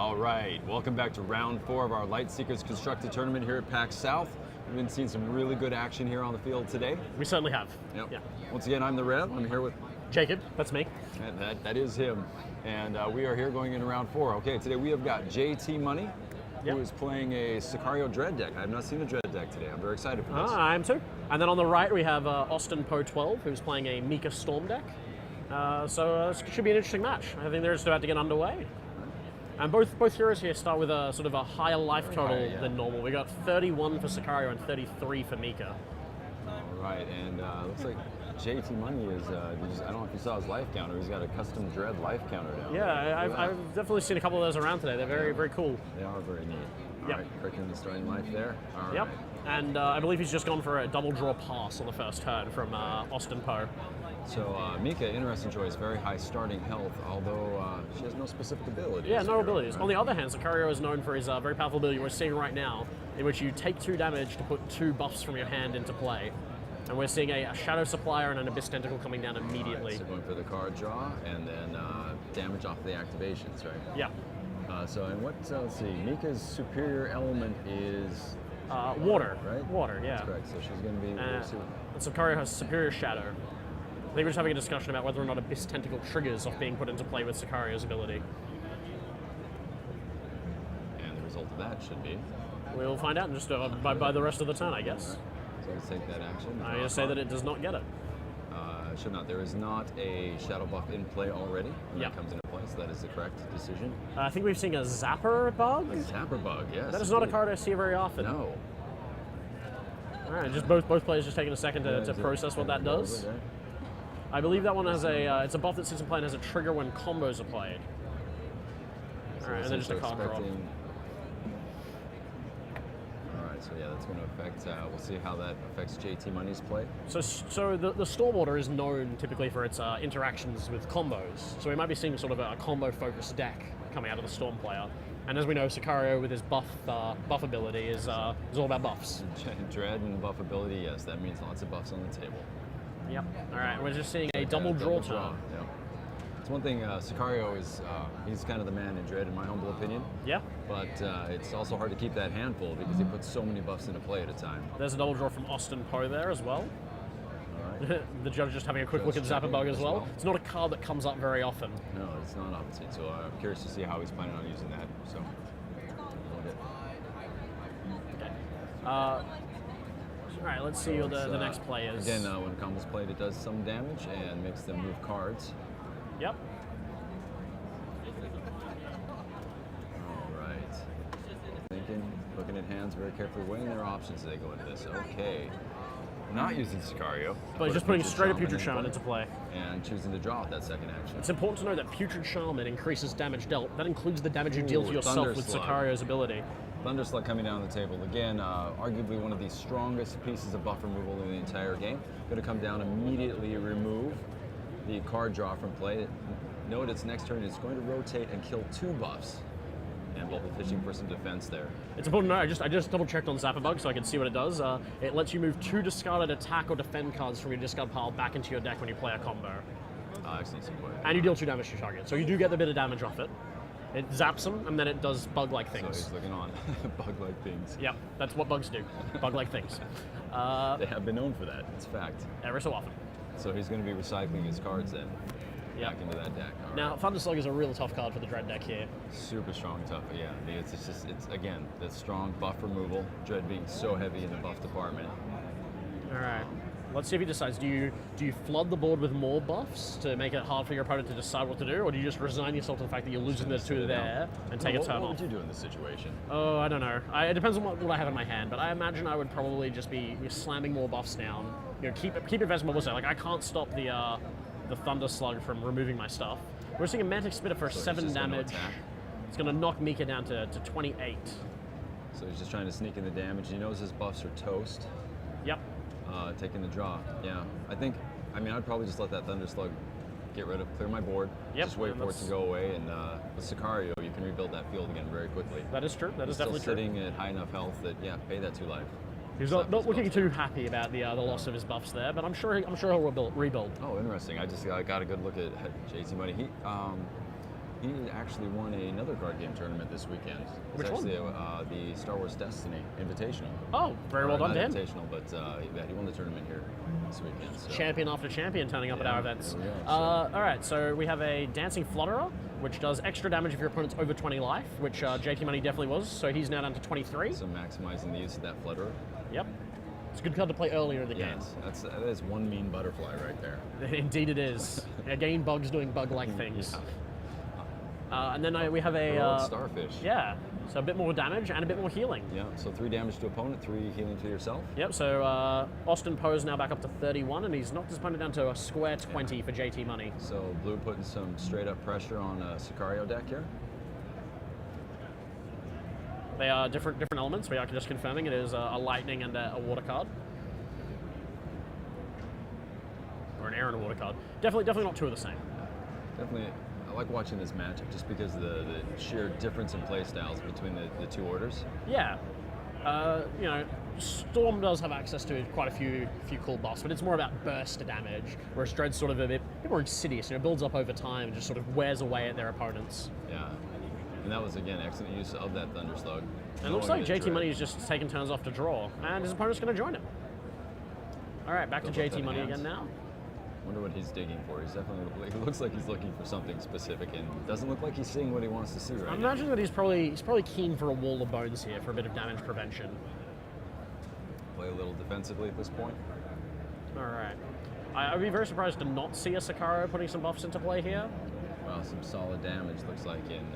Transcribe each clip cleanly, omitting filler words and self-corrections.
All right, welcome back to round 4 of our Lightseekers Constructed Tournament here at PAX South. We've been seeing some really good action here on the field today. We certainly have. Yep. Yeah. Once again, I'm the Rev. I'm here with Jacob, that's me. that is him. And we are here going into round 4. Okay, today we have got JT Money, who is playing a Sicario Dread deck. I have not seen the Dread deck today. I'm very excited for this. I am too. And then on the right we have Austin Poe 12, who's playing a Mika Storm deck. So this should be an interesting match. I think they're just about to get underway. And both heroes here start with a sort of a higher life total than normal. We got 31 for Sicario and 33 for Mika. All right, and looks like JT Money is, I don't know if you saw his life counter. He's got a custom Dread life counter down there. Yeah, I've definitely seen a couple of those around today. They're very cool. They are very neat. All right, cricking the starting life there. All Yep. right. And I believe he's just gone for a double draw pass on the first turn from Austin Poe. So Mika, interesting choice, very high starting health, although she has no specific abilities. Yeah, no abilities. Right? On the other hand, Sicario is known for his very powerful ability we're seeing right now, in which you take 2 damage to put 2 buffs from your hand into play. And we're seeing a Shadow Supplier and an Abyss Tentacle coming down immediately. Right, so going for the card draw, and then damage off the activations, right? Yeah. And let's see, Mika's superior element is... water. Right? Water, yeah. That's correct, so she's going to be... And Sicario has superior Shadow. I think we're just having a discussion about whether or not Abyss Tentacle triggers off being put into play with Sicario's ability. And the result of that should be? We'll find out in just by the rest of the turn, I guess. Right. So let's take that action. I just say that it does not get it. Should not. There is not a shadow buff in play already when that Yep. comes into play, so that is the correct decision. I think we've seen a Zapper bug. A Zapper bug, yes. That is not a card I see very often. No. All right, just both players just taking a second to process what that does. I believe that one has it's a buff that sits in play and has a trigger when combos are played. All right, and then just a card draw. All right, so yeah, that's going to affect. We'll see how that affects JT Money's play. So the Storm Order is known typically for its interactions with combos. So we might be seeing sort of a combo-focused deck coming out of the Storm player. And as we know, Sicario with his buff ability is all about buffs. Dread and buff ability, yes, that means lots of buffs on the table. Yep. All right, we're just seeing a double draw turn. Yep. It's one thing, Sicario is, he's kind of the man in Dread in my humble opinion. Yeah. But it's also hard to keep that hand full because he puts so many buffs into play at a time. There's a double draw from Austin Poe there as well. All right. The judge just having a quick look at Zapper Bug as well. It's not a card that comes up very often. No, it's not opposite, so I'm curious to see how he's planning on using that. So, okay. All right, let's see what the next play is. Again, when combo's played, it does some damage and makes them move cards. Yep. All right. Thinking, looking at hands very carefully, weighing their options as they go into this. Okay. Not using Sicario. But just putting straight up Putrid Shaman into play. And choosing to draw with that second action. It's important to know that Putrid Shaman increases damage dealt. That includes the damage you deal to yourself with Sicario's ability. Thunderslug coming down the table. Again, arguably one of the strongest pieces of buff removal in the entire game. Going to come down, immediately remove the card draw from play. Note its next turn is going to rotate and kill 2 buffs. And we'll be fishing for some defense there. It's important to know, I just double checked on Zapper Bug so I can see what it does. It lets you move 2 discarded attack or defend cards from your discard pile back into your deck when you play a combo. Excellent. And you deal 2 damage to your target. So you do get the bit of damage off it. It zaps them, and then it does bug-like things. So he's looking on. Bug-like things. Yep, that's what bugs do. Bug-like things. They have been known for that. It's fact. Every so often. So he's going to be recycling his cards then. Back into that deck. All now, right. Thunderslug is a real tough card for the Dread deck here. Super strong, tough. Yeah, it's again, the strong buff removal. Dread being so heavy in the buff department. All right. Let's see if he decides. Do you flood the board with more buffs to make it hard for your opponent to decide what to do, or do you just resign yourself to the fact that you're losing the 2 there and take a turn off? What would you do in this situation? Oh, I don't know. It depends on what I have in my hand, but I imagine I would probably just be slamming more buffs down. Keep investing more buffs down. Like, I can't stop the Thunder Slug from removing my stuff. We're seeing a Mantic Spitter for 7 damage. It's going to knock Mika down to 28. So he's just trying to sneak in the damage. He knows his buffs are toast. Yep. Taking the draw. Yeah. I'd probably just let that Thunder Slug clear my board. Yep. Just wait for it to go away. And with Sicario, you can rebuild that field again very quickly. That is true. That is definitely true. Still sitting at high enough health that, pay that 2 life. He's not looking too happy about the loss of his buffs there, but I'm sure he'll rebuild. Oh, interesting. I got a good look at JT Money. He actually won another card game tournament this weekend. Which It's one? actually the Star Wars Destiny Invitational. Oh, very well done Not to him. Invitational, but yeah, he won the tournament here this weekend. So. Champion after champion turning up at Yeah, our events. there we go, All right, so we have a Dancing Flutterer, which does extra damage if your opponent's over 20 life, which JT Money definitely was, so he's now down to 23. So maximizing the use of that flutterer. Yep. It's a good card to play earlier in the game. Yes, that is one mean butterfly right there. Indeed it is. Again, bugs doing bug-like things. Yeah. And then we have a... Heroic starfish. Yeah, so a bit more damage and a bit more healing. Yeah, so 3 damage to opponent, 3 healing to yourself. Yep, so Austin Poe's now back up to 31, and he's knocked his opponent down to a square 20 for JT Money. So blue putting some straight up pressure on a Sicario deck here. They are different elements. We are just confirming it is a lightning and a water card. Or an air and a water card. Definitely not two of the same. Definitely, I like watching this matchup just because of the sheer difference in play styles between the two orders. Yeah. You know, Storm does have access to quite a few cool buffs, but it's more about burst damage, whereas Dread's sort of a bit more insidious. You know, builds up over time and just sort of wears away at their opponents. Yeah. And that was, again, excellent use of that Thunder Slug. And it looks like JT Money is just taking turns off to draw, and his opponent's going to join him. All right, back to Built up JT that Money hand. again now. Wonder what he's digging for. He's definitely, he looks like he's looking for something specific, and doesn't look like he's seeing what he wants to see right I now. imagine that he's probably keen for a wall of bones here for a bit of damage prevention. Play a little defensively at this point. All right. I'd be very surprised to not see a Sicario putting some buffs into play here. Well, some solid damage looks like in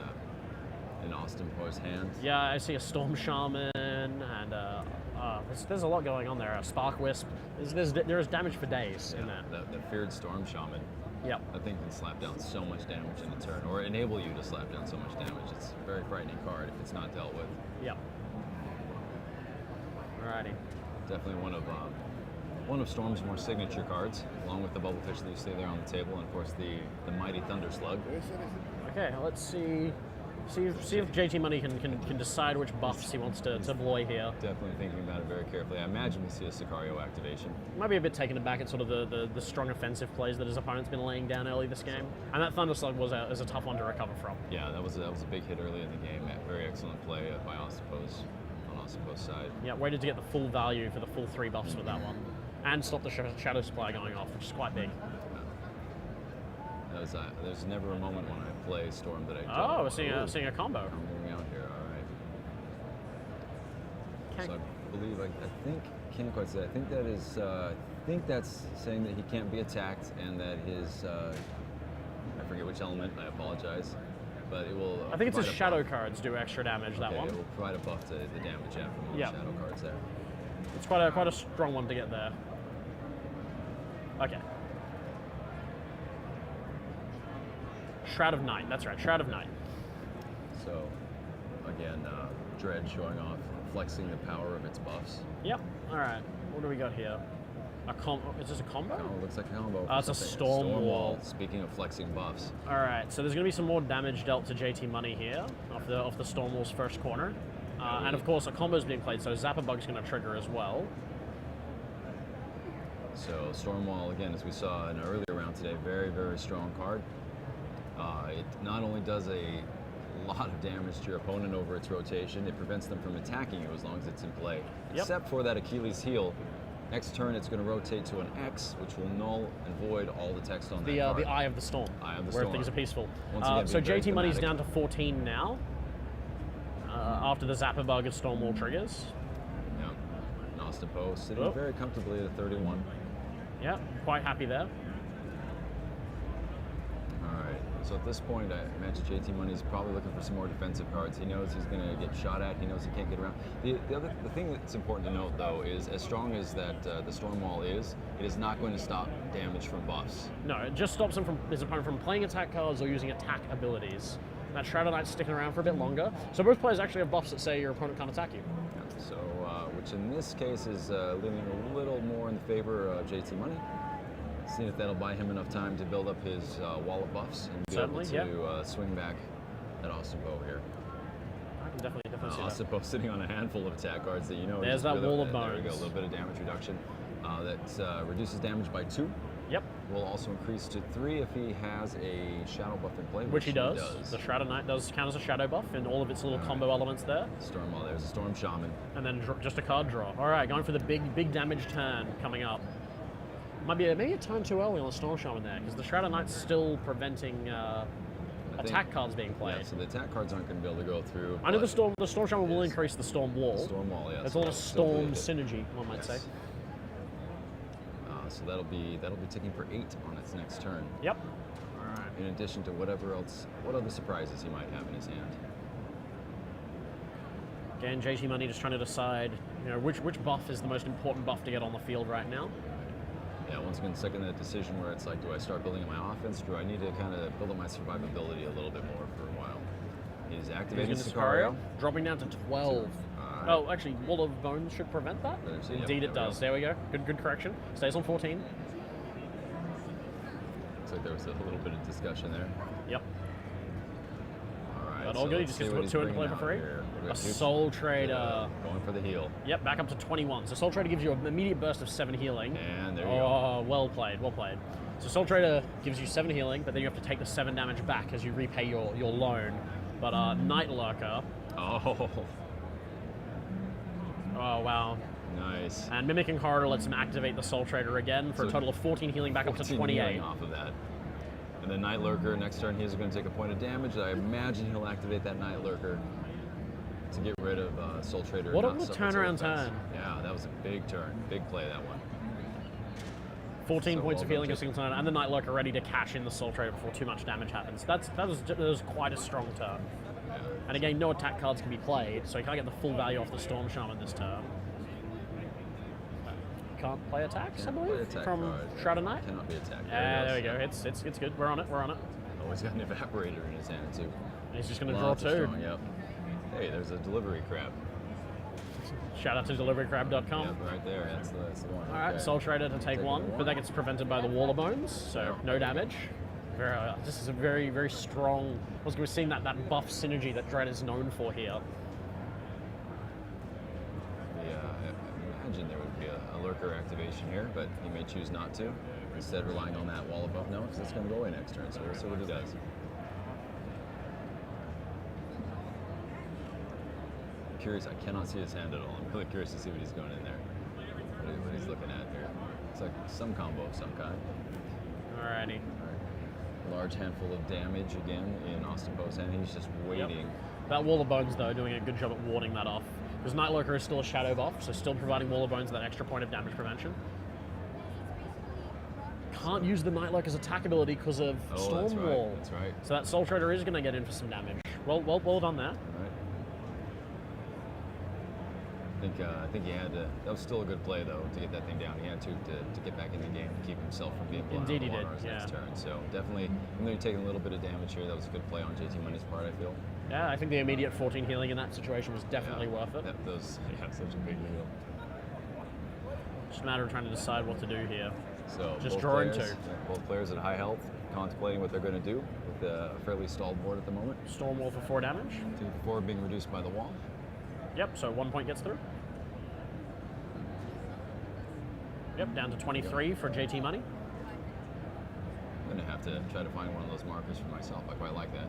Austin Poe's hands. Yeah, I see a Storm Shaman, and there's a lot going on there. A Spark Wisp. There is damage for days in that. The feared Storm Shaman. Yep. That thing can slap down so much damage in a turn, or enable you to slap down so much damage. It's a very frightening card if it's not dealt with. Yep. Alrighty. Definitely one of Storm's more signature cards, along with the Bubblefish that you see there on the table, and of course the mighty Thunder Slug. Okay, let's see if JT Money can decide which buffs he wants to deploy here. Definitely thinking about it very carefully. I imagine we see a Sicario activation. Might be a bit taken aback at sort of the strong offensive plays that his opponent's been laying down early this game. And that Thunder Slug is a tough one to recover from. Yeah, that was a big hit early in the game. Very excellent play by Ossipos on Ossipos' side. Yeah, waited to get the full value for the full 3 buffs with that one. And stop the Shadow Supply going off, which is quite big. There's never a moment when I play Storm that I don't. Oh, we're seeing a combo. I'm moving out here, all right. So I believe, I think, can't quite say. I think that is, I think that's saying that he can't be attacked and that his, I forget which element, I apologize, but it will. I think it's his provide a shadow buff. cards do extra damage, that Okay, one. it will provide a buff to the damage from all Yeah. the shadow cards there. It's quite a strong one to get there. Okay. Shroud of Night, that's right, Shroud of Night. So, again, Dread showing off, flexing the power of its buffs. Yep, alright. What do we got here? Is this a combo? Oh, looks like a combo. It's a Storm Wall. Speaking of flexing buffs. Alright, so there's going to be some more damage dealt to JT Money here, off the Storm Wall's first corner. And of course, a combo's being played, so Zapper Bug's going to trigger as well. So Stormwall, again, as we saw in an earlier round today, very, very strong card. It not only does a lot of damage to your opponent over its rotation, it prevents them from attacking you as long as it's in play. Yep. Except for that Achilles heel. Next turn, it's going to rotate to an X, which will null and void all the text on that card. The Eye of the Storm. Eye of the where Storm. things are peaceful. Once again, So being very JT Money's thematic. down to 14 now. After the Zapper Bug of Storm Wall triggers. Yeah. Nostapo sitting very comfortably at 31. Yeah, quite happy there. All right. So at this point, I imagine JT Money's probably looking for some more defensive cards. He knows he's going to get shot at. He knows he can't get around. The thing that's important to note, though, is as strong as that the Storm Wall is, it is not going to stop damage from buffs. No, it just stops his opponent from playing attack cards or using attack abilities. That Shroud of Night's sticking around for a bit longer. So both players actually have buffs that say your opponent can't attack you. Yeah, so, which in this case is leaning a little more in favor of JT Money. Seeing if that'll buy him enough time to build up his wall of buffs and be Certainly, able to swing back at Ossipo here. I can definitely see that. Ossipo sitting on a handful of attack cards that you know. There's just that wall of There we go, a bones. little bit of damage reduction. That reduces damage by 2. Yep. will also increase to 3 if he has a shadow buff in play, Which he does. The Shrouded Knight does count as a shadow buff in all of its little combo elements there. Storm, well, there's a Storm Shaman. And then just a card draw. All right, going for the big damage turn coming up. Might be maybe a turn too early on the Storm Shaman there, because the Shrouded Knight's still preventing attack cards being played. Yeah, so the attack cards aren't going to be able to go through. I know the Storm Shaman will increase the Storm Wall. Storm Wall, yeah. It's a lot of Storm synergy, one might say. So that'll be ticking for 8 on its next turn. Yep. All right. In addition to what other surprises he might have in his hand. Again, JT Money just trying to decide, which buff is the most important buff to get on the field right now. Yeah, once again, stuck in that decision where it's like, do I start building my offense, or do I need to kind of build up my survivability a little bit more for a while? He's activating Sicario. Dropping down to 12. Oh, actually, Wall of Bones should prevent that. Indeed it does. There we go. Good correction. Stays on 14. Looks like there was a little bit of discussion there. Yep. All right. But all good. He just gets to put 2 into play for free. A Soul Trader. Going for the heal. Yep, back up to 21. So Soul Trader gives you an immediate burst of 7 healing. And there you go. Oh, well played. So Soul Trader gives you 7 healing, but then you have to take the 7 damage back as you repay your loan. But Night Lurker. Oh, wow. Nice. And Mimicking Corridor lets him activate the Soul Trader again for a total of 14 healing back up to 28. Off of that. And then Night Lurker, next turn he's going to take a point of damage. I imagine he'll activate that Night Lurker to get rid of Soul Trader. What a turnaround turn. Yeah, that was a big turn. Big play, that one. 14 points of healing a single turn, and the Night Lurker ready to cash in the Soul Trader before too much damage happens. That was quite a strong turn. Yeah. And again, no attack cards can be played, so you can't get the full value off the Storm Shaman this turn. Can't play attacks, I believe, from Shrouded Knight? Cannot be attacked. There we go. It's good. We're on it. Oh, he's got an Evaporator in his hand, too. And he's just going to draw 2. Strong, yep. Hey, there's a Delivery Crab. Shout out to deliverycrab.com. Yep, right there. That's the one. All right, Soul Trader to take 1, but that gets prevented by the Wall of Bones, so no damage. This is a very, very strong. We're seeing that buff synergy that Dread is known for here. Yeah, I imagine there would be a Lurker activation here, but he may choose not to. Instead, relying on that Wall above. No, because it's going to go away next turn, so we'll see what he does. I'm curious. I cannot see his hand at all. I'm really curious to see what he's going in there. What he's looking at here. It's like some combo of some kind. Alrighty. Large handful of damage again in Austin Poe's hand. He's just waiting. Yep. That Wall of Bones, though, doing a good job at warding that off. Because Night Lurker is still a shadow buff, so still providing Wall of Bones that extra point of damage prevention. Can't use the Night Lurker's attack ability because of Storm Wall. That's right. So that Soul Trader is going to get in for some damage. Well done there. I think he had to. That was still a good play though to get that thing down. He had to get back in the game to keep himself from being blown Indeed out of he the water did, next turn. So definitely, even though you're taking a little bit of damage here, that was a good play on JT Money's part. I feel. Yeah, I think the immediate 14 healing in that situation was definitely worth it. That was such a big deal. Just a matter of trying to decide what to do here. So just drawing 2. Both players at high health, contemplating what they're going to do with a fairly stalled board at the moment. Storm Wall for 4 damage. 2 for 4 being reduced by the wall. Yep. So 1 point gets through. Yep, down to 23 for JT Money. I'm going to have to try to find one of those markers for myself. I quite like that.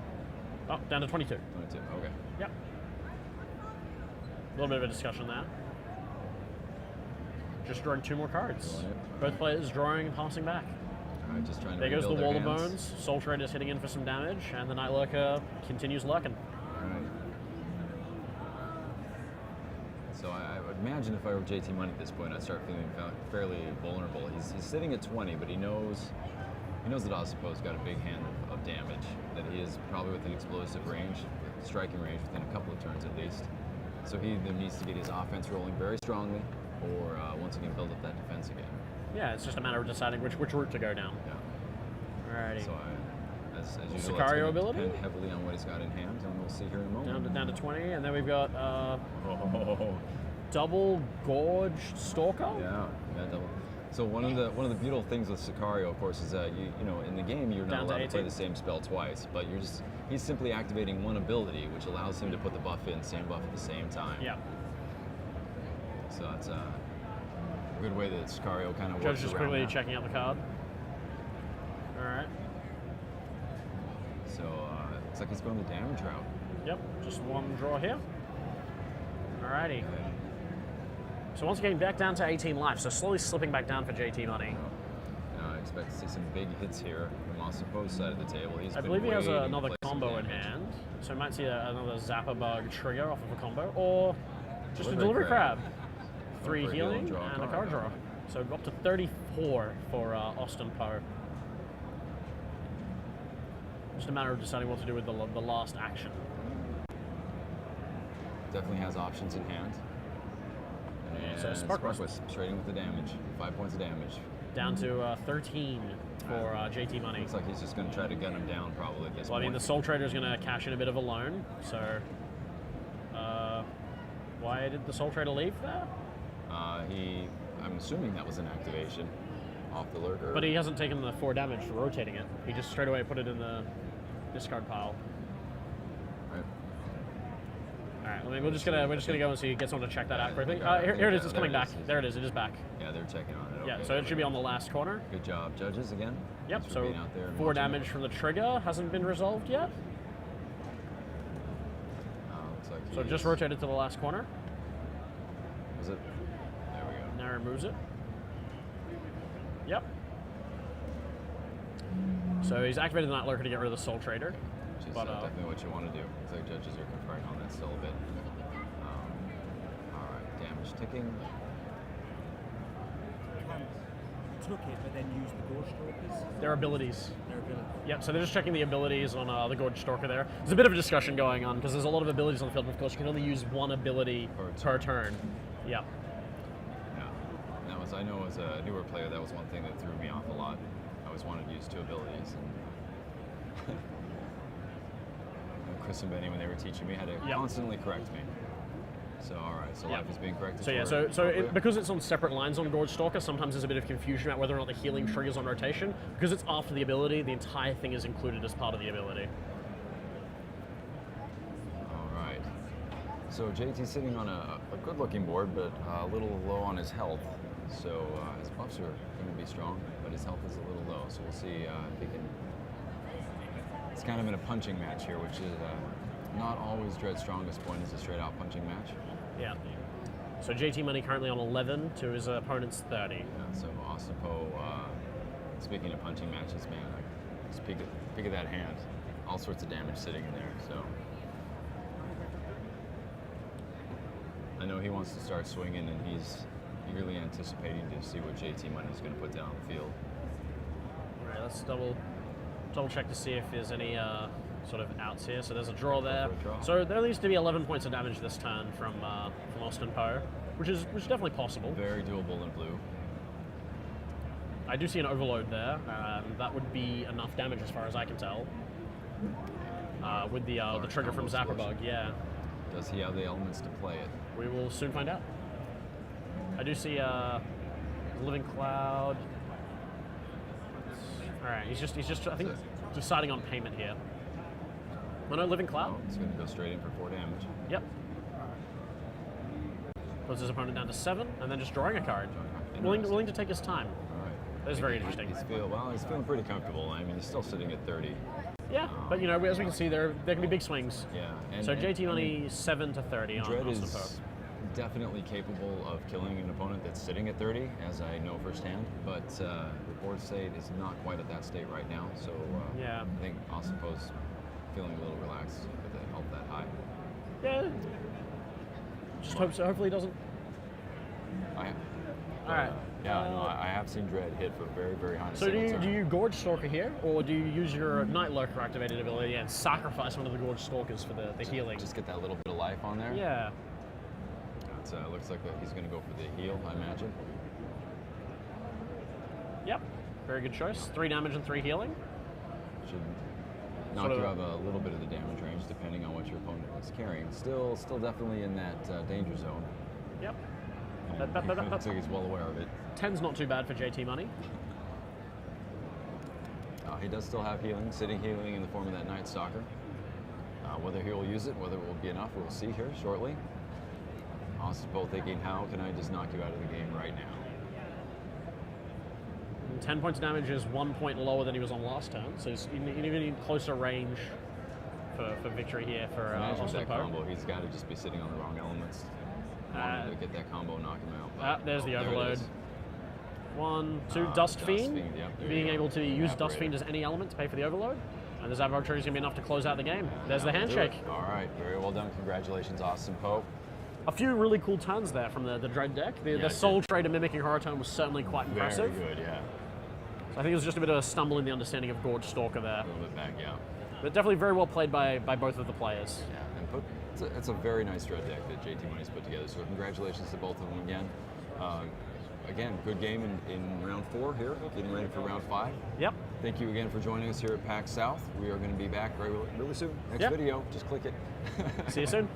Oh, down to 22. 22, okay. Yep. A little bit of a discussion there. Just drawing 2 more cards. Both players drawing and passing back. All right, just trying to There goes the rebuild Wall their of hands. Bones. Soul Trader's hitting in for some damage, and the Night Lurker continues lurking. All right. So I would imagine if I were JT Money at this point, I'd start feeling fairly vulnerable. He's sitting at 20, but he knows that Ossipo's got a big hand of damage, that he is probably within explosive range, striking range within a couple of turns at least. So he either needs to get his offense rolling very strongly, or once again build up that defense again. Yeah, it's just a matter of deciding which route to go down. Yeah. Alrighty. So as usual, Sicario it's ability? depend heavily on what he's got in hand, and we'll see here in a moment. Down to 20, and then we've got double gorged Stalker. Yeah, double. So one of the beautiful things with Sicario, of course, is that you know in the game you're not allowed to play the same spell twice, but he's simply activating one ability, which allows him to put the buff in, same buff at the same time. Yeah. So that's a good way that Sicario kind of works Judge just around quickly that. checking out the card. right. So looks like he's going the damage route. Yep, just one draw here. Alrighty. So once again, back down to 18 life, so slowly slipping back down for JT Money. Now I expect to see some big hits here from Austin Poe's side of the table. I believe he has another combo in hand, so we might see another Zapper Bug trigger off of a combo, or just a Delivery Crab. 3 healing and a card draw. So up to 34 for Austin Poe. Just a matter of deciding what to do with the last action. Definitely has options in hand. And so Spark Wisp trading with the damage. 5 points of damage. Down to 13 for JT Money. Looks like he's just going to try to gun him down probably at this Well, I point. mean, the Soul Trader is going to cash in a bit of a loan, so... why did the Soul Trader leave there? I'm assuming that was an activation off the lurker. But he hasn't taken the 4 damage for rotating it. He just straight away put it in the discard pile. All right, we're just gonna go and see get someone to check that out quickly. Here it is. It's coming back. There it is. It is back. Yeah, they're checking on it. Yeah, Okay. so it should be on the last corner. Good job, judges again. Yep. Thanks for So being out there and 4 watching damage it. from the trigger hasn't been resolved yet. Looks like So just rotated to the last corner. Was it? There we go. Now removes it. Yep. So he's activated the Night Lurker to get rid of the Soul Trader. Which is But, definitely what you want to do. Looks like judges are conferring on that still a bit. All right, damage ticking. Took it, but then used the Gorge Stalkers. Their abilities. Their ability. Yep, so they're just checking the abilities on the Gorge Stalker there. There's a bit of a discussion going on because there's a lot of abilities on the field, but of course you can only use one ability per turn. Yep. Yeah. And that was, I know as a newer player, that was one thing that threw me off a lot. I always wanted to use 2 abilities. And Chris and Benny, when they were teaching me, had to constantly correct me. So, all right, so life is being corrected. So yeah, because it's on separate lines on Gorge Stalker, sometimes there's a bit of confusion about whether or not the healing triggers on rotation. Because it's after the ability, the entire thing is included as part of the ability. All right. So JT's sitting on a good-looking board, but a little low on his health. So his buffs are going to be strong, but his health is a little low. So we'll see if he can. It's kind of in a punching match here, which is not always Dread's strongest point. Is a straight-out punching match. Yeah. So JT Money currently on 11 to his opponent's 30. Yeah, so Austin Poe, speaking of punching matches, man, just peek at that hand. All sorts of damage sitting in there, so. I know he wants to start swinging, and he's eagerly anticipating to see what JT Money is going to put down on the field. All right, let's double check to see if there's any sort of outs here. So there's a draw there. So there needs to be 11 points of damage this turn from Austin Poe, which is definitely possible. Very doable in blue. I do see an overload there. That would be enough damage as far as I can tell. With the trigger from Zapper Bug, yeah. Does he have the elements to play it? We will soon find out. I do see Living Cloud. All right, he's just I think deciding on payment here. Oh no, Living Cloud. Oh, he's going to go straight in for 4 damage. Yep. Puts his opponent down to 7, and then just drawing a card. Willing to take his time. All right. That is very interesting. He's feeling pretty comfortable. I mean, he's still sitting at 30. Yeah, but you know, as we can see, there can be big swings. Yeah. So JT Money 7 to 30 on Dread Austin is Poe. definitely capable of killing an opponent that's sitting at 30, as I know firsthand. But reports say it is not quite at that state right now. So Yeah. I think Austin Poe's feeling a little relaxed with the health that high. Yeah. Just hope so. Hopefully he doesn't. All right. Yeah, no, I have seen Dread hit for very, very high. So do you Gorge Stalker here, or do you use your Night Lurker activated ability and sacrifice one of the Gorge Stalkers for the healing? Just get that little bit of life on there? Yeah. It looks like he's going to go for the heal, I imagine. Yep. Very good choice. 3 damage and 3 healing. Should knock you out a little bit of the damage range, depending on what your opponent is carrying. Still definitely in that danger zone. Yep. Looks like he's well aware of it. 10's not too bad for JT Money. He does still have healing, sitting healing in the form of that Night Stalker. Whether he will use it, whether it will be enough, we'll see here shortly. Austin Poe thinking, how can I just knock you out of the game right now? And 10 points of damage is 1 point lower than he was on last turn, so he's even in closer range for victory here for Imagine Austin that Poe. combo. He's got to just be sitting on the wrong elements. Wanted to get that combo, knock him out. There's the there it overload. is. 1, 2, Dust Fiend. Yep, there Being you go. able to use Dust Evaporator. Fiend as any element to pay for the overload. And the Zabog Tree is going to be enough to close out the game. There's the That'll do handshake. it. All right, very well done. Congratulations, Austin Poe. A few really cool turns there from the Dread deck. The it Soul did. Trader mimicking Horror Tome was certainly quite impressive. Very good, yeah. So I think it was just a bit of a stumble in the understanding of Gorge Stalker there. A little bit back, yeah. But definitely very well played by both of the players. Yeah, and it's a very nice Dread deck that JT Money's put together. So congratulations to both of them again. Again, good game in round 4 here, getting ready for round 5. Yep. Thank you again for joining us here at PAX South. We are going to be back really soon. Next Yep. video, just click it. See you soon.